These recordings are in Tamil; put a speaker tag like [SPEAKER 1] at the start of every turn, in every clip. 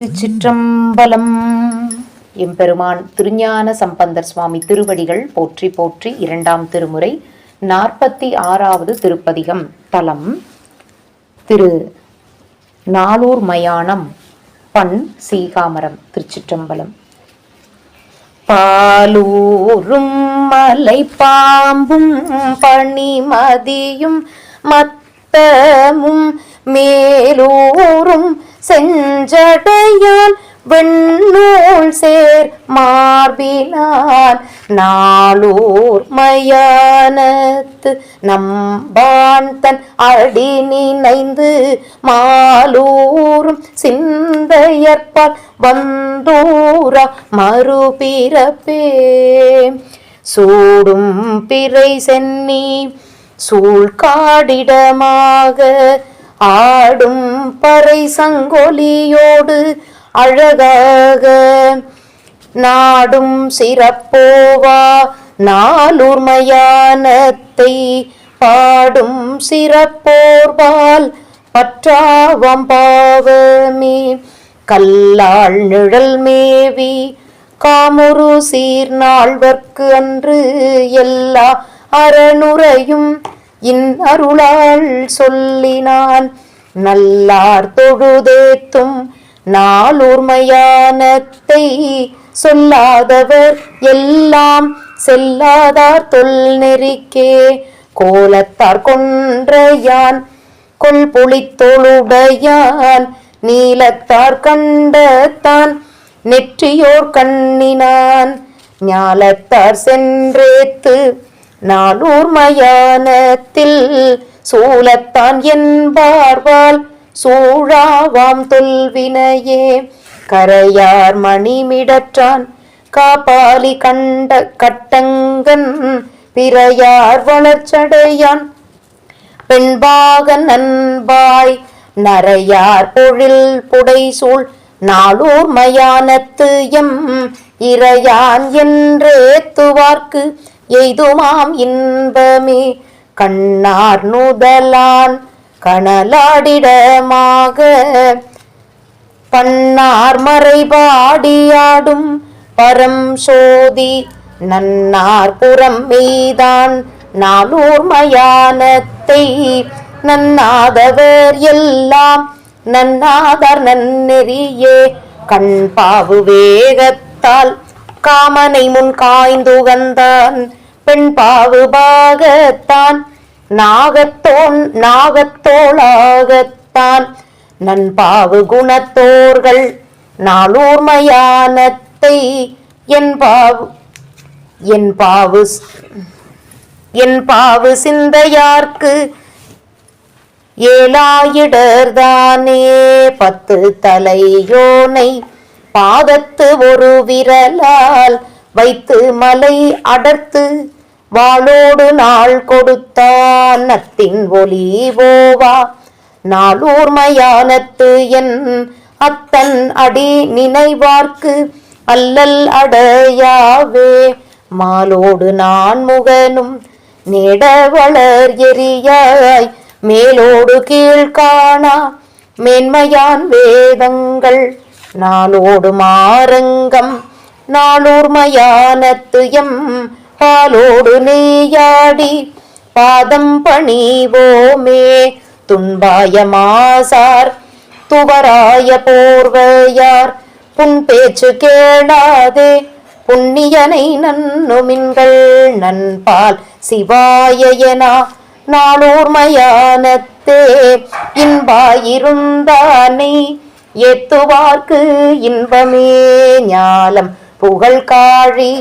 [SPEAKER 1] திருச்சிற்றம்பலம். எம்பெருமான் திருஞான சம்பந்தர் சுவாமி திருவடிகள் போற்றி போற்றி. இரண்டாம் திருமுறை 46வது திருப்பதிகம். தலம் திரு நாளூர் மயானம். பண் சீகாமரம். திருச்சிற்றம்பலம். பாலூரும் மலை பாம்பும் பனிமதியும் மத்தமும் மேலூரும் செஞ்சடையான் வெண்ணூல் சேர் மார்பிலான் நாளூர் மயானத்து நம்பான் தன் அடி நினைந்து மாலூரும் சிந்தையற்பால் வந்தூரா மறுபிறப்பே. சூடும் பிறை சென்னி சூழ்காடிடமாக ஆடும் பறை சங்கொலியோடு அழகாக நாடும் சிறப்போவா நாளூர் மயானத்தை பாடும் சிறப்போர்பால் பற்றாவம் பாவமே. கல்லாள் நிழல் மேவி காமுரு சீர் நாள்வர்க்கு அன்று எல்லா அறனுரையும் அருளால் சொல்லினான் நல்லார் தொழுதேத்தும் நாளூர் மயானத்தை சொல்லாதவர் எல்லாம் செல்லாதார் தொல் நெறிக்கே. கோலத்தார் கொன்றையான் கொள்புளித்தொழுடையான் நீலத்தார் கண்டத்தான் நெற்றியோர் கண்ணினான் ஞாலத்தார் சென்றேத்து நாளூர் மயானத்தில் சூலத்தான் என்பார்வால் சூழாவாம் தொல்வினையே. கரையார் மணிமிடற்றான் காப்பாலி கண்ட கட்டங்கன் பிறையார் வளர்ச்சடையான் பெண்பாகன் நண்பாய் நரையார் பொழில் புடைசூழ் நாளூர் மயானத்து எம் இறையான் என்றேத்துவார்க்கு எய்துமாம் இன்பமே. கண்ணார் நுதலான் கனலாடிடமாக பன்னார் மறைபாடியாடும் பரம் சோதி நன்னார் புறம் மீதான் நாளூர் மயானத்தை நன்னாதவர் எல்லாம் நன்னாதார் நன்னெறியே. கண்பாவு வேகத்தால் காமனை முன் காய்ந்துகந்தான் பெண்பாவு பாகத்தான் நாகத்தோளாகத்தான் நண்பாவு குணத்தோர்கள் நாளூர் மயானத்தை என்பாவு சிந்தையார்க்கு ஏலாயிடர்தானே. 10 தலையோனை பாதத்து ஒரு விரலால் வைத்து மலை அடர்த்து வாளோடு நாள் கொடுத்தான் நத்தின் ஒலி போவா நாளூர் மயானத்து என் அத்தன் அடி நினைவார்க்கு அல்லல் அடையாவே. மாலோடு நான் முகனும் நேட வளர் எரியாய் மேலோடு கீழ்காணா மேன்மையான் வேதங்கள் நாளோடு மாரங்கம் நாளூர் மயானத்து எம் பாலோடு நெய்யாடி பாதம் பணிவோமே. துன்பாய மாசார் துவராய போர்வையார் புன் பேச்சு கேளாதே புண்ணியனை நன்னுமின்கள் நண்பால் சிவாயனா நாளூர் மயானத்தே இன்பாயிருந்தானை ஏத்துவார்க்கு இன்பமே. ஞாலம் புகழ் காழி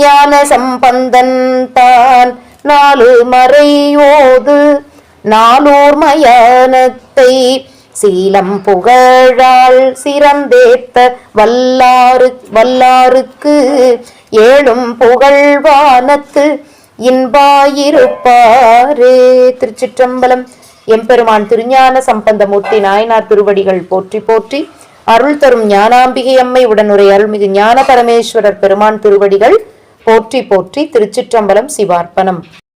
[SPEAKER 1] ஞான சம்பந்தன் தான் 4 மறையோது நாளூர் மயானத்தை சீலம் புகழால் சிறந்தேத்த வல்லாருக்கு ஏழும் புகழ்வானத்து இன்பாயிருப்பாரே. திருச்சிற்றம்பலம். எம்பெருமான் திருஞான சம்பந்தமூர்த்தி நாயனார் திருவடிகள் போற்றி போற்றி. அருள் தரும் ஞானாம்பிகை அம்மை உடனுரை அருள்மிகு ஞான பரமேஸ்வரர் பெருமான் திருவடிகள் போற்றி போற்றி. திருச்சிற்றம்பலம். சிவார்ப்பணம்.